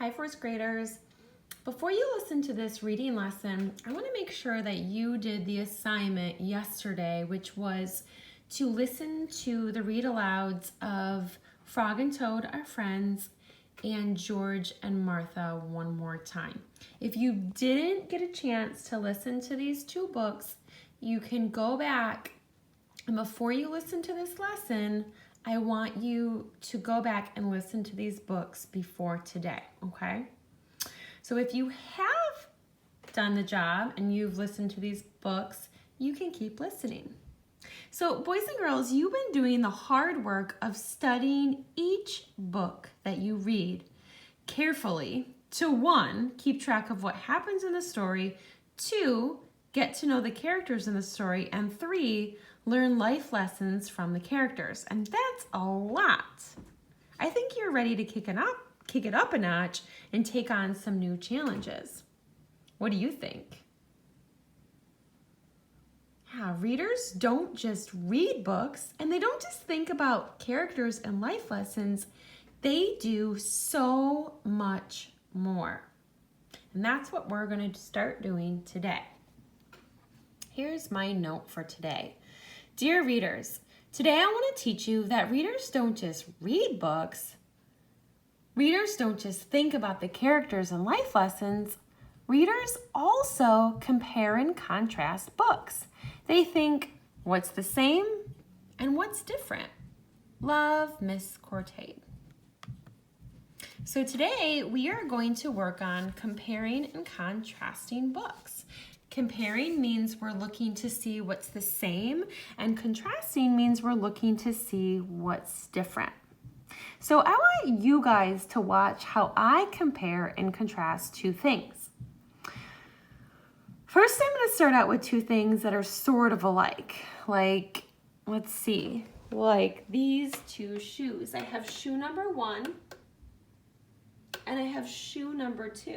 Hi, first graders. Before you listen to this reading lesson, I want to make sure that you did the assignment yesterday, which was to listen to the read alouds of Frog and Toad Are Friends and George and Martha one more time. If you didn't get a chance to listen to these two books, you can go back, and before you listen to this lesson, I want you to go back and listen to these books before today, okay? So if you have done the job and you've listened to these books, you can keep listening. So boys and girls, you've been doing the hard work of studying each book that you read carefully to 1, keep track of what happens in the story, 2, get to know the characters in the story, and 3, learn life lessons from the characters. And that's a lot. I think you're ready to kick it up a notch and take on some new challenges. What do you think? Yeah, readers don't just read books and they don't just think about characters and life lessons. They do so much more. And that's what we're going to start doing today. Here's my note for today. Dear readers, today I want to teach you that readers don't just read books. Readers don't just think about the characters and life lessons. Readers also compare and contrast books. They think, what's the same and what's different? Love, Miss Cortade. So today we are going to work on comparing and contrasting books. Comparing means we're looking to see what's the same, and contrasting means we're looking to see what's different. So I want you guys to watch how I compare and contrast two things. First, I'm going to start out with two things that are sort of alike. Like, let's see, like these two shoes. I have shoe number 1 and I have shoe number 2.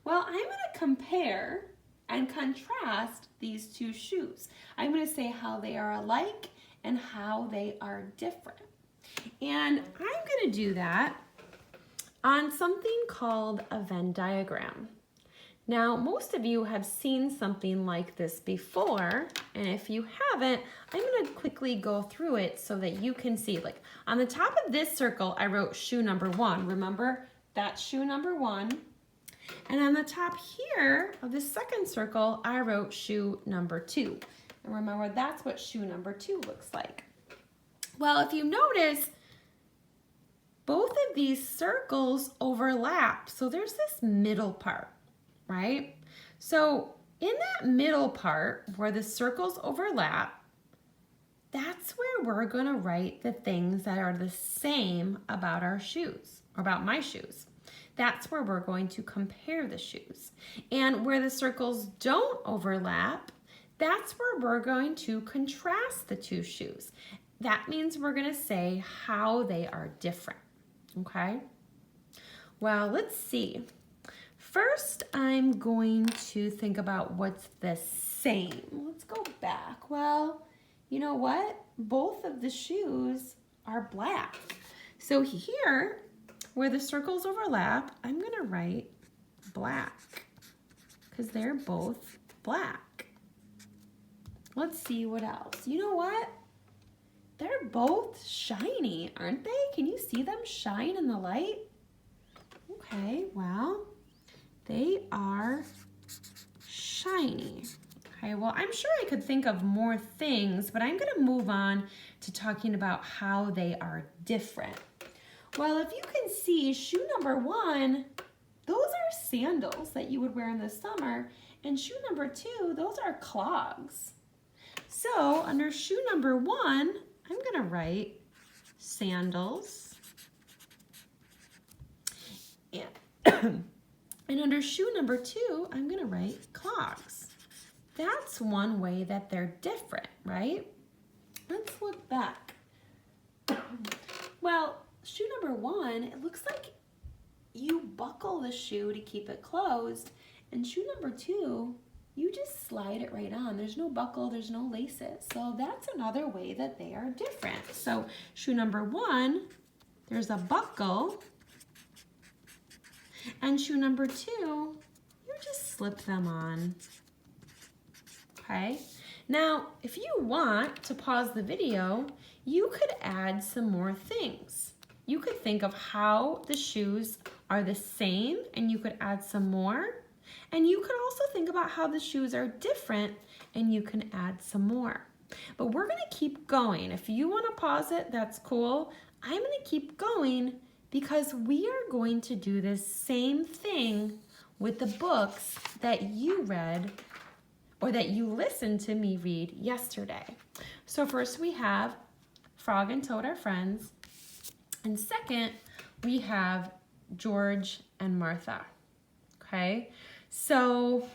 Well, I'm going to compare and contrast these two shoes. I'm going to say how they are alike and how they are different. And I'm going to do that on something called a Venn diagram. Now, most of you have seen something like this before, and if you haven't, I'm going to quickly go through it so that you can see. Like on the top of this circle, I wrote shoe number 1. Remember, that's shoe number 1. And on the top here of the second circle, I wrote shoe number 2. And remember, that's what shoe number 2 looks like. Well, if you notice, both of these circles overlap. So there's this middle part, right? So in that middle part where the circles overlap, that's where we're going to write the things that are the same about our shoes, or about my shoes. That's where we're going to compare the shoes. And where the circles don't overlap, that's where we're going to contrast the two shoes. That means we're going to say how they are different, okay? Well, let's see. First, I'm going to think about what's the same. Let's go back. Well, you know what? Both of the shoes are black. So here, where the circles overlap, I'm going to write black because they're both black. Let's see what else. You know what? They're both shiny, aren't they? Can you see them shine in the light? Okay, well, they are shiny. Okay, well, I'm sure I could think of more things, but I'm going to move on to talking about how they are different. Well, if you can see, shoe number 1, those are sandals that you would wear in the summer, and shoe number 2, those are clogs. So under shoe number 1, I'm going to write sandals, and under shoe number 2, I'm going to write clogs. That's one way that they're different, right? Let's look back. Well, shoe number 1, it looks like you buckle the shoe to keep it closed, and shoe number 2, you just slide it right on. There's no buckle, there's no laces. So that's another way that they are different. So shoe number 1 there's a buckle. And shoe number 2, you just slip them on. Okay? Now, if you want to pause the video, you could add some more things. You could think of how the shoes are the same and you could add some more. And you could also think about how the shoes are different and you can add some more. But we're gonna keep going. If you wanna pause it, that's cool. I'm gonna keep going because we are going to do this same thing with the books that you read or that you listened to me read yesterday. So first we have Frog and Toad Are Friends, and second we have George and Martha, okay? So,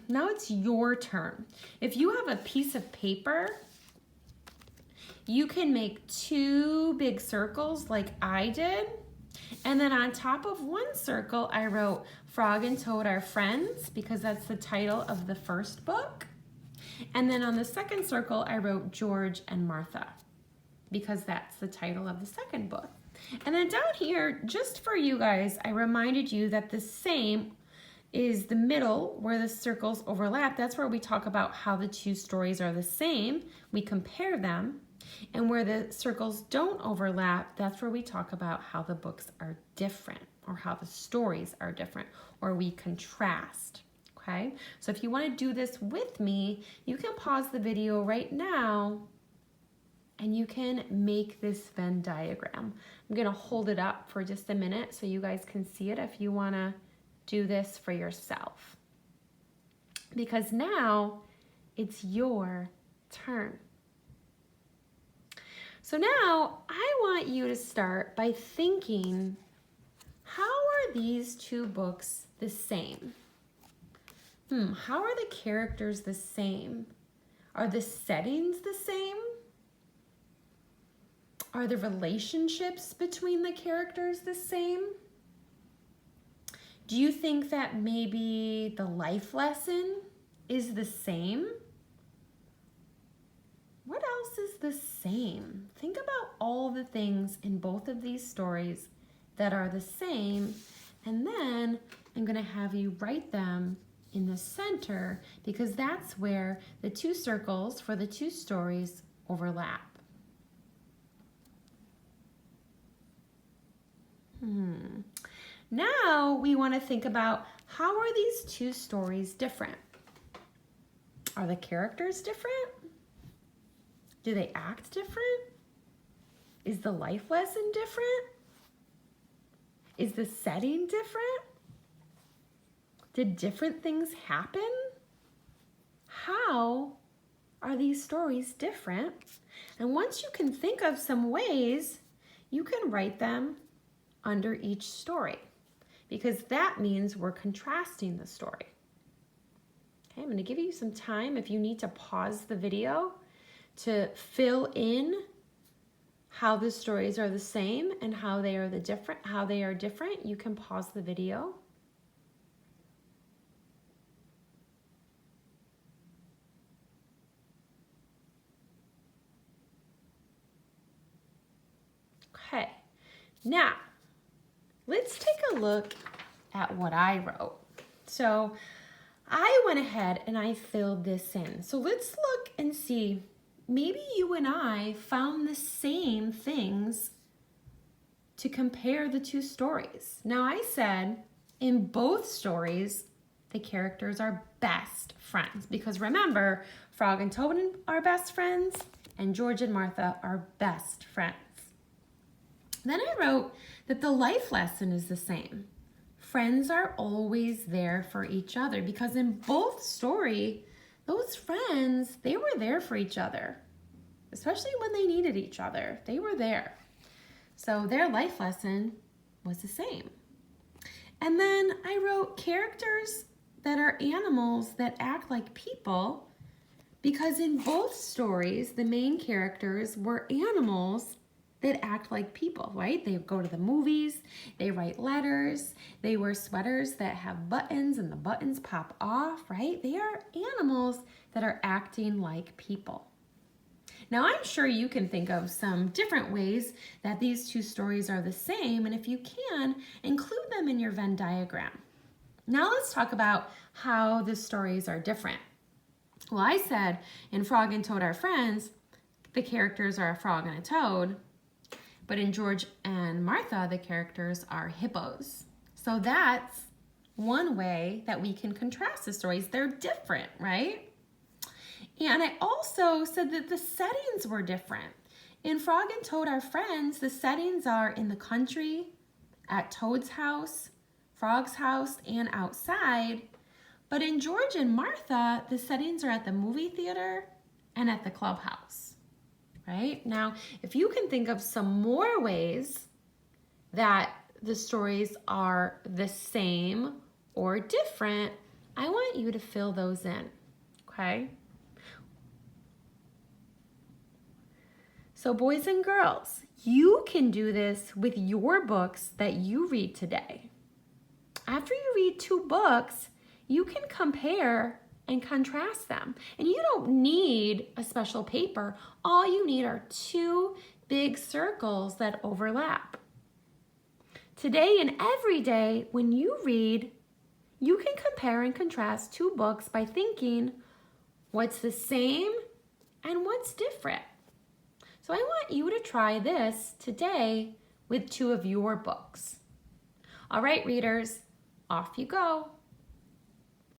now it's your turn. If you have a piece of paper, you can make 2 big circles like I did. And then on top of one circle, I wrote Frog and Toad Are Friends because that's the title of the first book. And then on the second circle, I wrote George and Martha because that's the title of the second book. And then down here, just for you guys, I reminded you that the same is the middle where the circles overlap. That's where we talk about how the 2 stories are the same. We compare them. And where the circles don't overlap, that's where we talk about how the books are different or how the stories are different or we contrast, okay? So if you want to do this with me, you can pause the video right now and you can make this Venn diagram. I'm going to hold it up for just a minute so you guys can see it if you want to do this for yourself. Because now it's your turn. So now I want you to start by thinking, how are these 2 books the same? How are the characters the same? Are the settings the same? Are the relationships between the characters the same? Do you think that maybe the life lesson is the same? What else is the same? Think about all the things in both of these stories that are the same, and then I'm going to have you write them in the center because that's where the 2 circles for the 2 stories overlap. Now we want to think about, how are these 2 stories different? Are the characters different? Do they act different? Is the life lesson different? Is the setting different? Did different things happen? How are these stories different? And once you can think of some ways, you can write them under each story because that means we're contrasting the story. Okay, I'm going to give you some time if you need to pause the video to fill in how the stories are the same and how they are different. You can pause the video. Okay, now let's take a look at what I wrote. So I went ahead and I filled this in. So let's look and see, maybe you and I found the same things to compare the 2 stories. Now I said in both stories, the characters are best friends because remember, Frog and Toad are best friends and George and Martha are best friends. Then I wrote that the life lesson is the same. Friends are always there for each other because in both stories, those friends, they were there for each other, especially when they needed each other. They were there. So their life lesson was the same. And then I wrote characters that are animals that act like people because in both stories, the main characters were animals that act like people, right? They go to the movies, they write letters, they wear sweaters that have buttons and the buttons pop off, right? They are animals that are acting like people. Now, I'm sure you can think of some different ways that these two stories are the same, and if you can, include them in your Venn diagram. Now let's talk about how the stories are different. Well, I said in Frog and Toad Are Friends, the characters are a frog and a toad, but in George and Martha, the characters are hippos. So that's one way that we can contrast the stories. They're different, right? And I also said that the settings were different. In Frog and Toad Are Friends, the settings are in the country, at Toad's house, Frog's house, and outside. But in George and Martha, the settings are at the movie theater and at the clubhouse, right? Now, if you can think of some more ways that the stories are the same or different, I want you to fill those in, okay? So boys and girls, you can do this with your books that you read today. After you read 2 books, you can compare and contrast them. And you don't need a special paper. All you need are 2 big circles that overlap. Today and every day, when you read, you can compare and contrast 2 books by thinking, what's the same and what's different? So I want you to try this today with 2 of your books. All right, readers, off you go.